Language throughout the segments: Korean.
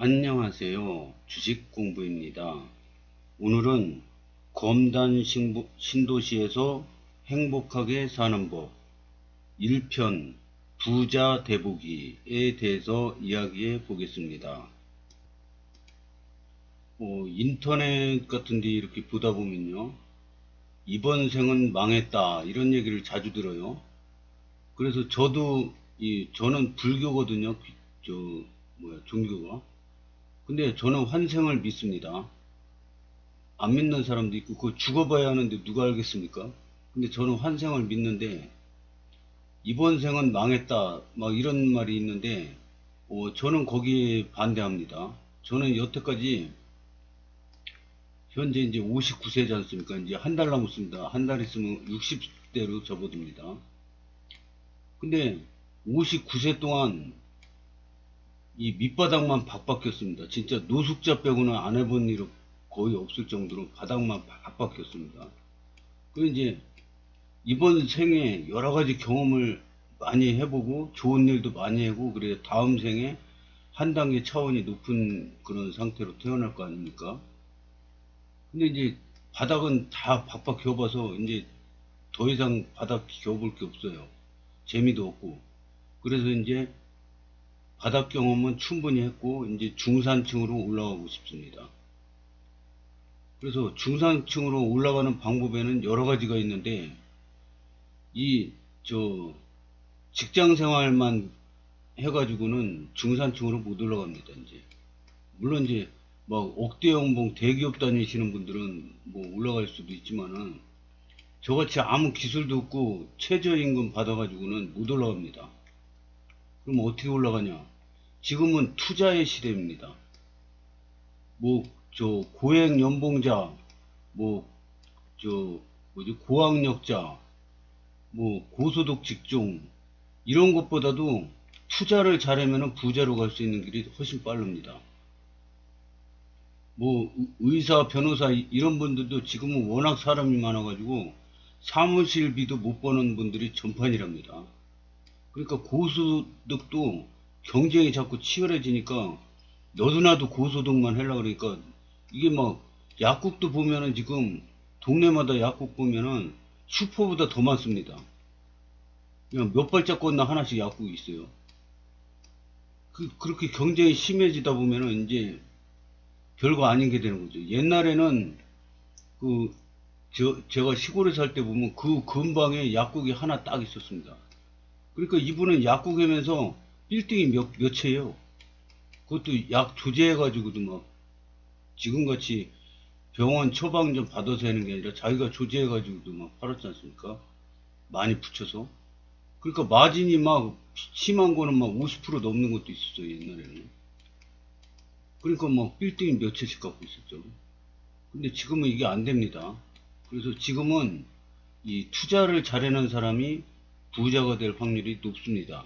안녕하세요. 주식공부입니다. 오늘은 검단 신도시에서 행복하게 사는 법 1편 부자 대보기에 대해서 이야기해 보겠습니다. 인터넷 같은 데 이렇게 보다 보면요, 이번 생은 망했다 이런 얘기를 자주 들어요. 그래서 저는 불교거든요. 종교가. 근데 저는 환생을 믿습니다. 안 믿는 사람도 있고 그거 죽어봐야 하는데 누가 알겠습니까? 근데 저는 환생을 믿는데 이번 생은 망했다 막 이런 말이 있는데 저는 거기에 반대합니다. 저는 여태까지 현재 이제 59세지 않습니까? 이제 한 달 남았습니다. 한 달 있으면 60대로 접어듭니다. 근데 59세 동안 이 밑바닥만 박박혔습니다. 진짜 노숙자 빼고는 안 해본 일 거의 없을 정도로 바닥만 박박혔습니다. 그 이제 이번 생에 여러 가지 경험을 많이 해보고 좋은 일도 많이 하고 그래 다음 생에 한 단계 차원이 높은 그런 상태로 태어날 거 아닙니까? 근데 이제 바닥은 다 박박 겨봐서 이제 더 이상 바닥 겨볼 게 없어요. 재미도 없고. 그래서 이제 바닥 경험은 충분히 했고 이제 중산층으로 올라가고 싶습니다. 그래서 중산층으로 올라가는 방법에는 여러 가지가 있는데 이 저 직장 생활만 해가지고는 중산층으로 못 올라갑니다. 이제 물론 이제 막 억대 연봉 대기업 다니시는 분들은 뭐 올라갈 수도 있지만은 저같이 아무 기술도 없고 최저임금 받아가지고는 못 올라갑니다. 그럼 어떻게 올라가냐? 지금은 투자의 시대입니다. 뭐 저 고액 연봉자, 뭐 저 뭐지 고학력자, 뭐 고소득 직종 이런 것보다도 투자를 잘하면 부자로 갈 수 있는 길이 훨씬 빠릅니다. 뭐 의사, 변호사 이런 분들도 지금은 워낙 사람이 많아가지고 사무실비도 못 버는 분들이 전판이랍니다. 그러니까 고소득도 경쟁이 자꾸 치열해지니까 너도 나도 고소득만 하려고 그러니까 이게 막 약국도 보면은 지금 동네마다 약국 보면은 슈퍼보다 더 많습니다. 그냥 몇 발짝 건너 하나씩 약국이 있어요. 그렇게 경쟁이 심해지다 보면은 이제 별거 아닌 게 되는 거죠. 옛날에는 그 제가 시골에 살 때 보면 그 근방에 약국이 하나 딱 있었습니다. 그러니까 이분은 약국 하면서 빌딩이 몇 채예요. 그것도 약 조제해가지고도 막 지금같이 병원 처방 좀 받아서 하는 게 아니라 자기가 조제해가지고도 막 팔았지 않습니까? 많이 붙여서. 그러니까 마진이 막 심한 거는 막 50% 넘는 것도 있었어요, 옛날에는. 그러니까 막 빌딩 몇 채씩 갖고 있었죠. 근데 지금은 이게 안 됩니다. 그래서 지금은 이 투자를 잘하는 사람이 부자가 될 확률이 높습니다.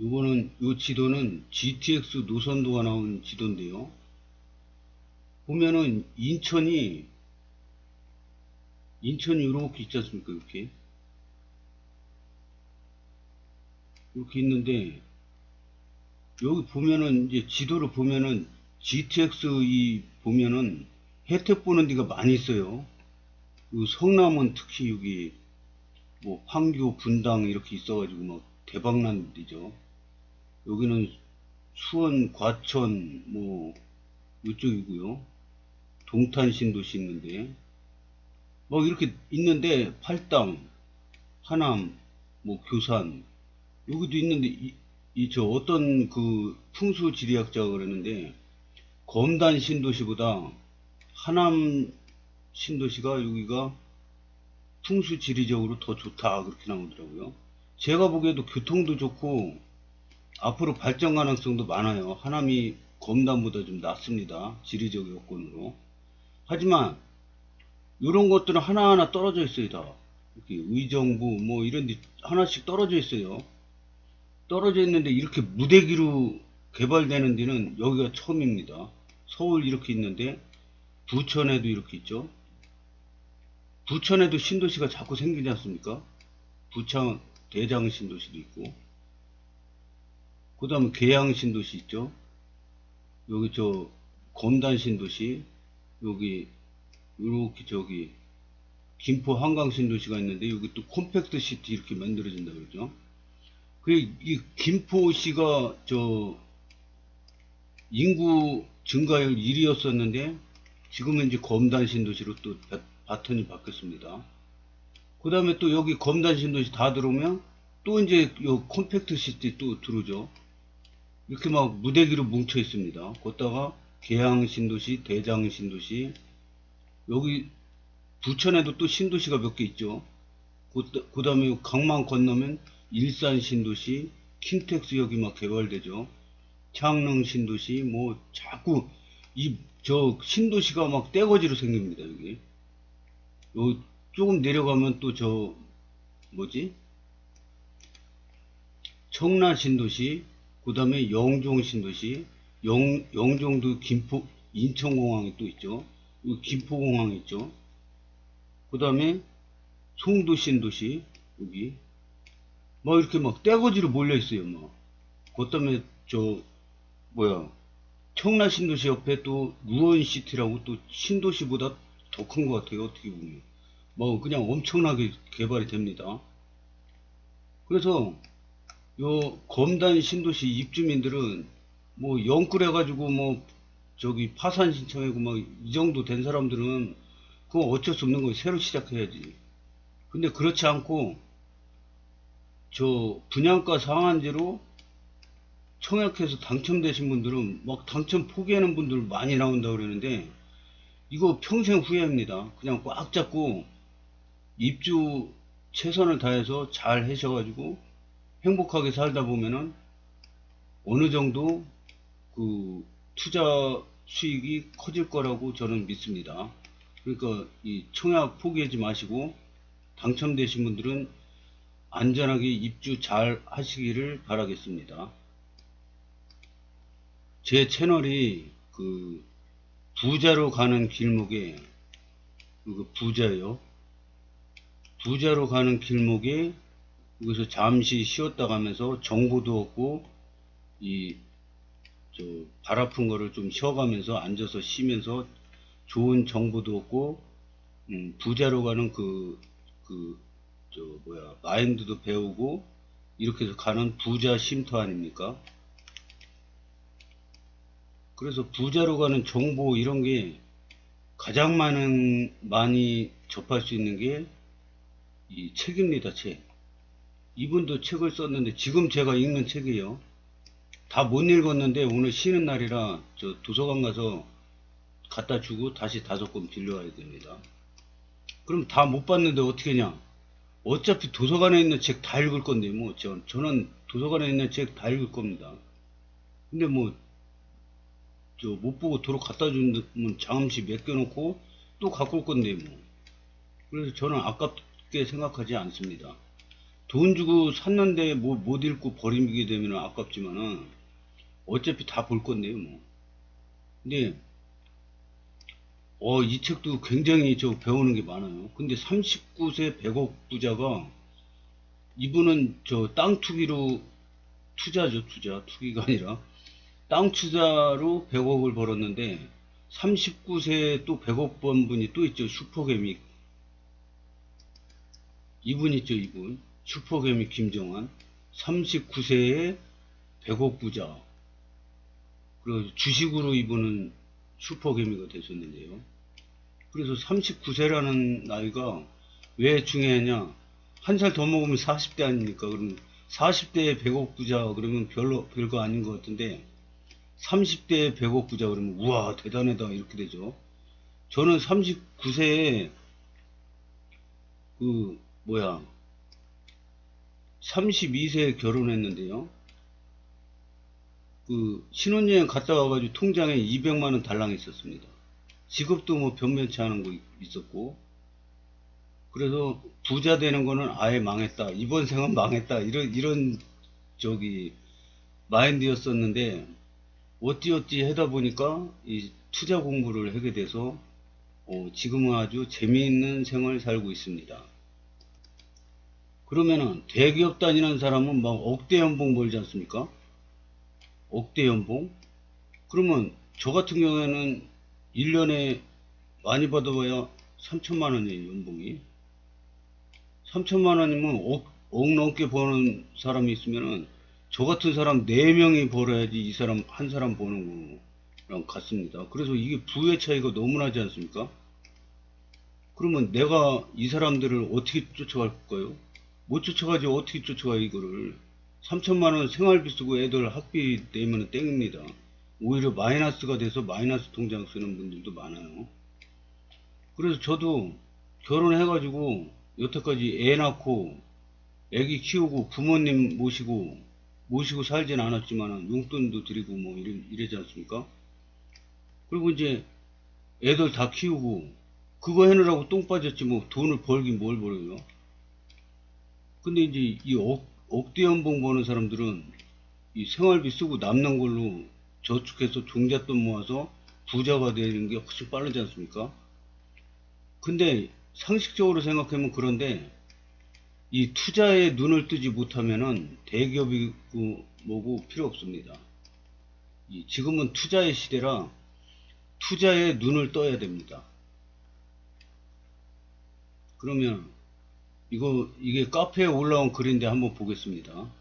요 지도는 GTX 노선도가 나온 지도인데요. 보면은 인천이 이렇게 있지 않습니까? 이렇게 있는데 여기 보면은 이제 지도를 보면은 GTX 보면은 혜택 보는 데가 많이 있어요. 성남은 특히 여기 뭐 판교, 분당 이렇게 있어가지고 막 대박난 데죠. 여기는 수원, 과천 뭐 이쪽이고요. 동탄 신도시 있는데 막 이렇게 있는데 팔당, 하남, 뭐 교산 여기도 있는데 저 어떤 그 풍수지리학자가 그랬는데 검단 신도시보다 하남 신도시가 여기가 풍수지리적으로 더 좋다 그렇게 나오더라고요. 제가 보기에도 교통도 좋고 앞으로 발전 가능성도 많아요. 하남이 검단보다 좀 낫습니다. 지리적 여건으로. 하지만 이런 것들은 하나하나 떨어져 있어요. 다 이렇게 의정부 뭐 이런 데 하나씩 떨어져 있어요. 떨어져 있는데 이렇게 무대기로 개발되는 데는 여기가 처음입니다. 서울 이렇게 있는데 부천에도 이렇게 있죠. 부천에도 신도시가 자꾸 생기지 않습니까? 부천 대장 신도시도 있고 그 다음에 계양 신도시 있죠. 여기 저 검단 신도시, 여기 이렇게 저기 김포 한강 신도시가 있는데 여기 또 컴팩트 시티 이렇게 만들어진다 그러죠. 이 김포시가 저 인구 증가율 1위였었는데 지금은 이제 검단 신도시로 또 바톤이 바뀌었습니다. 그 다음에 또 여기 검단 신도시 다 들어오면 또 이제 요 컴팩트 시티 또 들어오죠. 이렇게 막 무대기로 뭉쳐 있습니다. 거기다가 계양 신도시, 대장 신도시, 여기 부천에도 또 신도시가 몇 개 있죠. 그 다음에 강만 건너면 일산 신도시, 킨텍스 여기 막 개발되죠. 창릉 신도시, 뭐 자꾸 저 신도시가 막 떼거지로 생깁니다. 여기 요 조금 내려가면 또 저 뭐지, 청라 신도시, 그 다음에 영종 신도시, 영종도 김포 인천공항이 또 있죠. 여기 김포공항 있죠. 그 다음에 송도 신도시, 여기 막 이렇게 막 떼거지로 몰려 있어요. 막 그 다음에 저 뭐야, 청라 신도시 옆에 또 루원시티라고 또 신도시보다 더 큰 것 같아요. 어떻게 보면 뭐 그냥 엄청나게 개발이 됩니다. 그래서 요 검단 신도시 입주민들은 뭐 영끌해 가지고 뭐 저기 파산 신청하고 막 이 정도 된 사람들은 그거 어쩔 수 없는 거예요. 새로 시작해야지. 근데 그렇지 않고 저 분양가 상한제로 청약해서 당첨되신 분들은 막 당첨 포기하는 분들 많이 나온다 그러는데 이거 평생 후회합니다. 그냥 꽉 잡고 입주 최선을 다해서 잘 하셔가지고 행복하게 살다 보면은 어느 정도 그 투자 수익이 커질 거라고 저는 믿습니다. 그러니까 이 청약 포기하지 마시고 당첨되신 분들은 안전하게 입주 잘 하시기를 바라겠습니다. 제 채널이 그 부자로 가는 길목에, 그 부자요. 부자로 가는 길목에 여기서 잠시 쉬었다 가면서 정보도 얻고 이 저 발 아픈 거를 좀 쉬어가면서 앉아서 쉬면서 좋은 정보도 얻고 부자로 가는 저 뭐야 마인드도 배우고 이렇게 해서 가는 부자 쉼터 아닙니까? 그래서 부자로 가는 정보 이런 게 가장 많이 접할 수 있는 게 이 책입니다. 책. 이분도 책을 썼는데 지금 제가 읽는 책이에요. 다 못 읽었는데 오늘 쉬는 날이라 저 도서관 가서 갖다 주고 다시 5권 빌려와야 됩니다. 그럼 다 못 봤는데 어떻게 냐? 어차피 도서관에 있는 책 다 읽을 건데 뭐 저는 도서관에 있는 책 다 읽을 겁니다. 근데 뭐 저 못 보고 도로 갖다 주면 잠시 맡겨놓고 또 갖고 올 건데 뭐. 그래서 저는 아깝게 생각하지 않습니다. 돈 주고 샀는데 뭐 못 읽고 버리게 되면 아깝지만은 어차피 다 볼 건데요 뭐. 근데 이 책도 굉장히 저 배우는 게 많아요. 근데 39세 100억 부자가 이분은 저 땅 투기로 투자죠. 투기가 아니라 땅 투자로 100억을 벌었는데 39세에 또 100억 번 분이 또 있죠. 슈퍼개미 이분 있죠. 이분 슈퍼개미 김정한 39세에 100억 부자. 그리고 주식으로 이분은 슈퍼개미가 되셨는데요. 그래서 39세라는 나이가 왜 중요하냐? 한 살 더 먹으면 40대 아닙니까? 그러면 40대에 100억 부자 그러면 별거 아닌 것 같은데 30대에 100억 부자 그러면 우와 대단하다 이렇게 되죠. 저는 39세에 그 뭐야 32세에 결혼했는데요. 그 신혼여행 갔다 와가지고 통장에 200만원 달랑 있었습니다. 직업도 뭐 변변치 않은 거 있었고, 그래서 부자 되는 거는 아예 망했다. 이번 생은 망했다. 이런 저기 마인드였었는데 어찌어찌 하다 보니까 이 투자 공부를 하게 돼서 지금은 아주 재미있는 생활을 살고 있습니다. 그러면은 대기업 다니는 사람은 막 억대 연봉 벌지 않습니까? 억대 연봉? 그러면 저 같은 경우에는 1년에 많이 받아봐야 3천만 원이에요, 연봉이. 3천만 원이면 억 넘게 버는 사람이 있으면은 저 같은 사람 4명이 벌어야지 이 사람 한 사람 버는 거랑 같습니다. 그래서 이게 부의 차이가 너무 나지 않습니까? 그러면 내가 이 사람들을 어떻게 쫓아갈까요? 못 쫓아가지. 어떻게 쫓아가 이거를. 3천만 원 생활비 쓰고 애들 학비 내면 땡입니다. 오히려 마이너스가 돼서 마이너스 통장 쓰는 분들도 많아요. 그래서 저도 결혼해가지고 여태까지 애 낳고 애기 키우고 부모님 모시고 살진 않았지만 용돈도 드리고 뭐 이러지 않습니까? 그리고 이제 애들 다 키우고 그거 해느라고 똥 빠졌지 뭐 돈을 벌긴 뭘 벌어요. 근데 이제 이 억대 연봉 버는 사람들은 이 생활비 쓰고 남는 걸로 저축해서 종잣돈 모아서 부자가 되는 게 훨씬 빠르지 않습니까? 근데 상식적으로 생각하면 그런데 이 투자에 눈을 뜨지 못하면은 대기업이고 뭐고 필요 없습니다. 지금은 투자의 시대라 투자에 눈을 떠야 됩니다. 그러면 이게 카페에 올라온 글인데 한번 보겠습니다.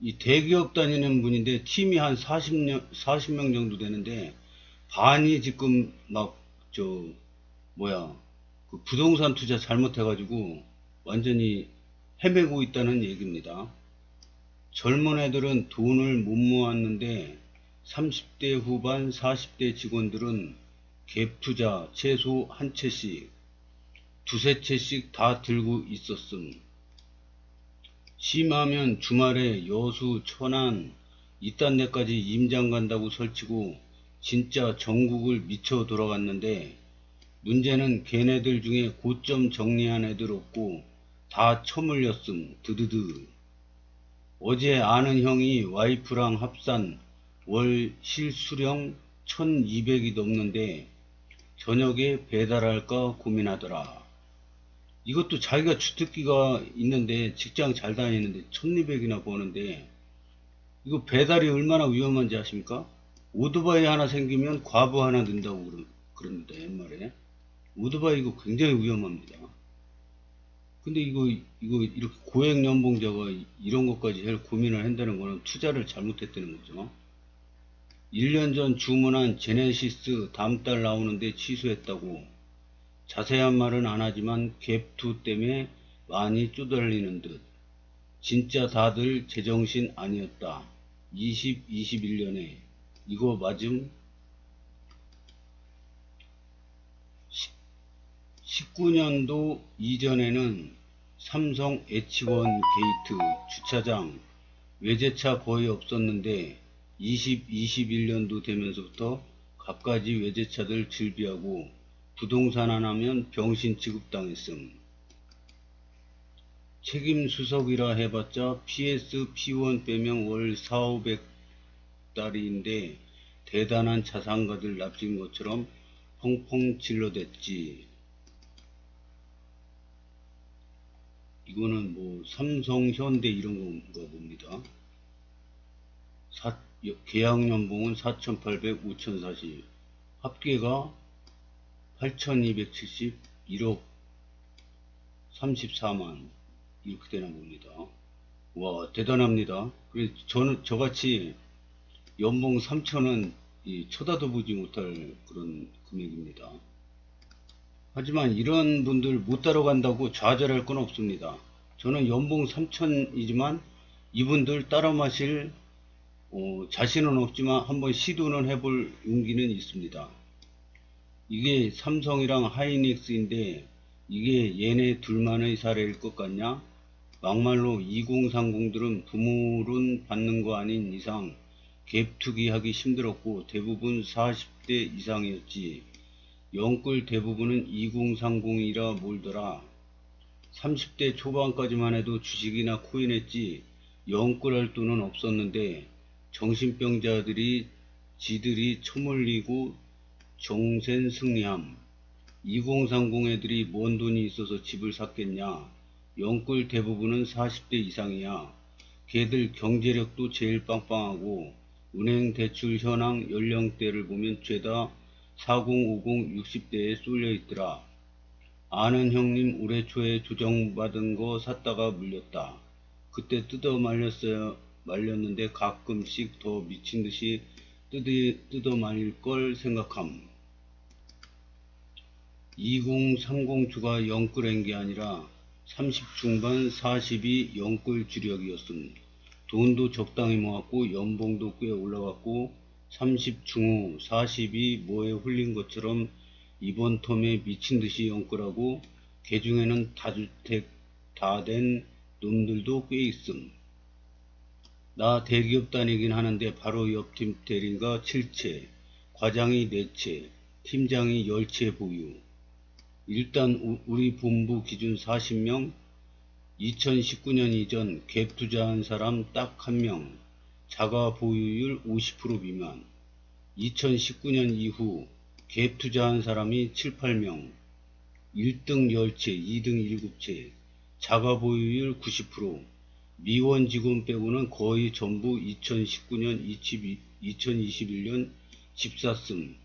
이 대기업 다니는 분인데 팀이 한 40명 정도 되는데 반이 지금 막 그 부동산 투자 잘못해가지고 완전히 헤매고 있다는 얘기입니다. 젊은 애들은 돈을 못 모았는데 30대 후반 40대 직원들은 갭 투자 최소 한 채씩 두세 채씩 다 들고 있었음. 심하면 주말에 여수, 천안, 이딴 데까지 임장 간다고 설치고 진짜 전국을 미쳐 돌아갔는데 문제는 걔네들 중에 고점 정리한 애들 없고 다 처물렸음. 드드드. 어제 아는 형이 와이프랑 합산 월 실수령 1200이 넘는데 저녁에 배달할까 고민하더라. 이것도 자기가 주특기가 있는데 직장 잘 다니는데 1200이나 버는데 이거 배달이 얼마나 위험한지 아십니까? 오토바이 하나 생기면 과부 하나 넣는다고 그럽니다. 옛말에. 오토바이 이거 굉장히 위험합니다. 근데 이거 이렇게 고액 연봉자가 이런 것까지 할 고민을 한다는 거는 투자를 잘못했다는 거죠. 1년 전 주문한 제네시스 다음 달 나오는데 취소했다고. 자세한 말은 안 하지만 갭2 때문에 많이 쪼달리는 듯. 진짜 다들 제정신 아니었다. 21년에 이거 맞음? 19년도 이전에는 삼성 H1 게이트 주차장 외제차 거의 없었는데 21년도 되면서부터 갖가지 외제차들 즐비하고 부동산 안 하면 병신 취급당했음. 책임 수석이라 해봤자 PS P1 빼면 월 4,500달러인데 대단한 자산가들 납친 것처럼 펑펑 질러댔지. 이거는 뭐 삼성, 현대 이런 건가 봅니다. 계약 연봉은 4,800, 5,040, 합계가 8,270, 1억 34만 이렇게 되나 봅니다. 와, 대단합니다. 그래서 저같이 연봉 3천은 쳐다도 보지 못할 그런 금액입니다. 하지만 이런 분들 못 따라간다고 좌절할 건 없습니다. 저는 연봉 3천이지만 이분들 따라 마실 자신은 없지만 한번 시도는 해볼 용기는 있습니다. 이게 삼성이랑 하이닉스인데 이게 얘네 둘만의 사례일 것 같냐? 막말로 2030들은 부모론 받는 거 아닌 이상 갭 투기 하기 힘들었고 대부분 40대 이상이었지. 영끌 대부분은 2030이라 몰더라. 30대 초반까지만 해도 주식이나 코인 했지 영끌할 돈은 없었는데 정신병자들이 지들이 처물리고 정센 승리함. 2030 애들이 뭔 돈이 있어서 집을 샀겠냐. 영끌 대부분은 40대 이상이야. 걔들 경제력도 제일 빵빵하고 은행 대출 현황 연령대를 보면 죄다 40, 50, 60대에 쏠려 있더라. 아는 형님 올해 초에 조정받은 거 샀다가 물렸다. 그때 뜯어 말렸는데 가끔씩 더 미친듯이 뜯어 말릴 걸 생각함. 2030 주가 영끌한 게 아니라 30 중반 40이 영끌 주력이었음. 돈도 적당히 모았고 연봉도 꽤 올라갔고 30 중후 40이 뭐에 홀린 것처럼 이번 텀에 미친듯이 영끌하고 개 중에는 다주택 다 된 놈들도 꽤 있음. 나 대기업 다니긴 하는데 바로 옆팀 대리인가 7채, 과장이 4채, 팀장이 10채 보유. 일단 우리 본부 기준 40명, 2019년 이전 갭 투자한 사람 딱 1명, 자가 보유율 50% 미만. 2019년 이후 갭 투자한 사람이 7, 8명, 1등 10채, 2등 7채, 자가 보유율 90%, 미원 직원 빼고는 거의 전부 2019년, 2021년 집 샀음.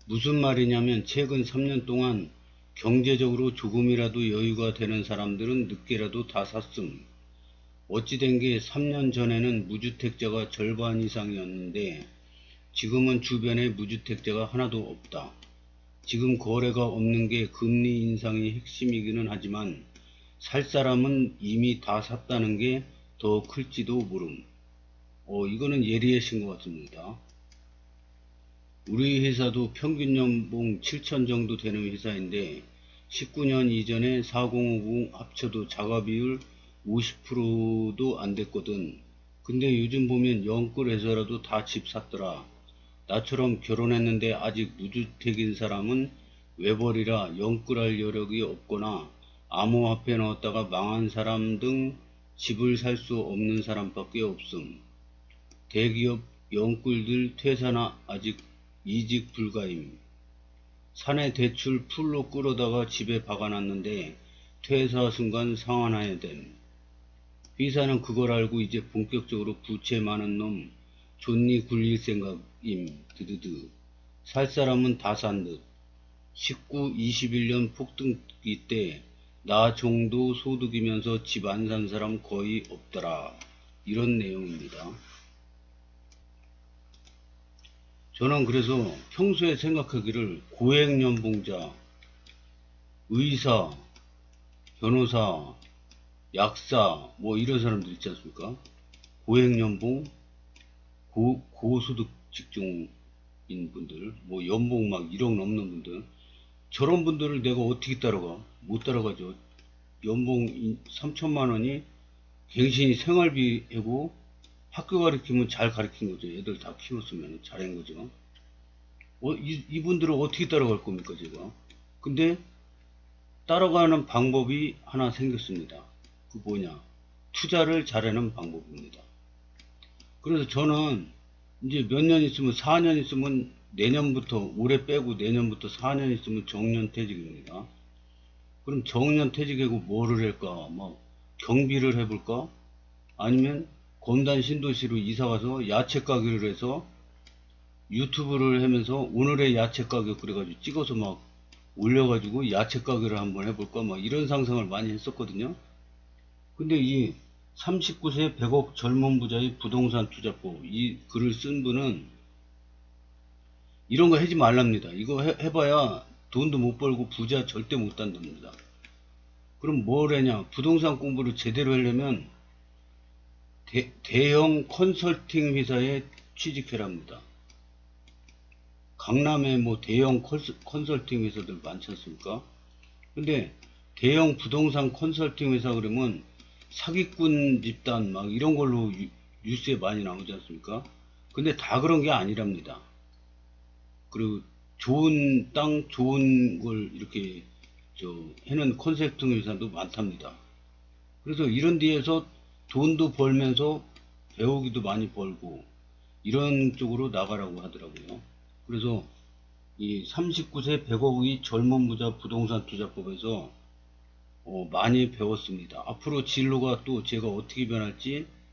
무슨 말이냐면 최근 3년 동안 경제적으로 조금이라도 여유가 되는 사람들은 늦게라도 다 샀음. 어찌된 게 3년 전에는 무주택자가 절반 이상이었는데 지금은 주변에 무주택자가 하나도 없다. 지금 거래가 없는 게 금리 인상이 핵심이기는 하지만 살 사람은 이미 다 샀다는 게 더 클지도 모름. 이거는 예리하신 것 같습니다. 우리 회사도 평균 연봉 7천 정도 되는 회사인데 19년 이전에 4050 합쳐도 자가 비율 50%도 안 됐거든. 근데 요즘 보면 영끌해서라도 다 집 샀더라. 나처럼 결혼했는데 아직 무주택인 사람은 외벌이라 영끌할 여력이 없거나 암호화폐 넣었다가 망한 사람 등 집을 살 수 없는 사람밖에 없음. 대기업 영끌들 퇴사나 아직 이직 불가임. 사내 대출 풀로 끌어다가 집에 박아놨는데 퇴사 순간 상환해야 됨. 회사는 그걸 알고 이제 본격적으로 부채 많은 놈 존니 굴릴 생각임. 드드드. 살 사람은 다 산 듯. 19, 21년 폭등기 때 나 정도 소득이면서 집 안 산 사람 거의 없더라. 이런 내용입니다. 저는 그래서 평소에 생각하기를 고액연봉자, 의사, 변호사, 약사 뭐 이런 사람들 있지 않습니까? 고액연봉, 고소득 직종인 분들, 뭐 연봉 막 1억 넘는 분들, 저런 분들을 내가 어떻게 따라가? 못 따라가죠. 연봉 3천만 원이 갱신이 생활비고 학교 가르치면 잘 가르친 거죠. 애들 다 키웠으면 잘한 거죠. 이분들을 어떻게 따라갈 겁니까, 제가? 근데 따라가는 방법이 하나 생겼습니다. 그 뭐냐? 투자를 잘하는 방법입니다. 그래서 저는 이제 몇 년 있으면 4년 있으면 내년부터 올해 빼고 내년부터 4년 있으면 정년퇴직입니다. 그럼 정년퇴직하고 뭐를 할까? 막 경비를 해볼까? 아니면 검단 신도시로 이사가서 야채 가게를 해서 유튜브를 하면서 오늘의 야채 가격 그래가지고 찍어서 막 올려가지고 야채 가게를 한번 해볼까? 막 이런 상상을 많이 했었거든요. 근데 이 39세 100억 젊은 부자의 부동산 투자법 이 글을 쓴 분은 이런 거 하지 말랍니다. 이거 해봐야 돈도 못 벌고 부자 절대 못 단답니다. 그럼 뭘 하냐? 부동산 공부를 제대로 하려면 대형 컨설팅 회사에 취직해랍니다. 강남에 뭐 대형 컨설팅 회사들 많지 않습니까? 근데 대형 부동산 컨설팅 회사 그러면 사기꾼 집단 막 이런 걸로 뉴스에 많이 나오지 않습니까? 근데 다 그런 게 아니랍니다. 그리고 좋은 땅, 좋은 걸 이렇게 해는 컨설팅 회사도 많답니다. 그래서 이런 데에서 돈도 벌면서 배우기도 많이 벌고 이런 쪽으로 나가라고 하더라고요. 그래서 이 39세 100억의 젊은 부자 부동산 투자법에서 많이 배웠습니다. 앞으로 진로가 또 제가 어떻게 변할지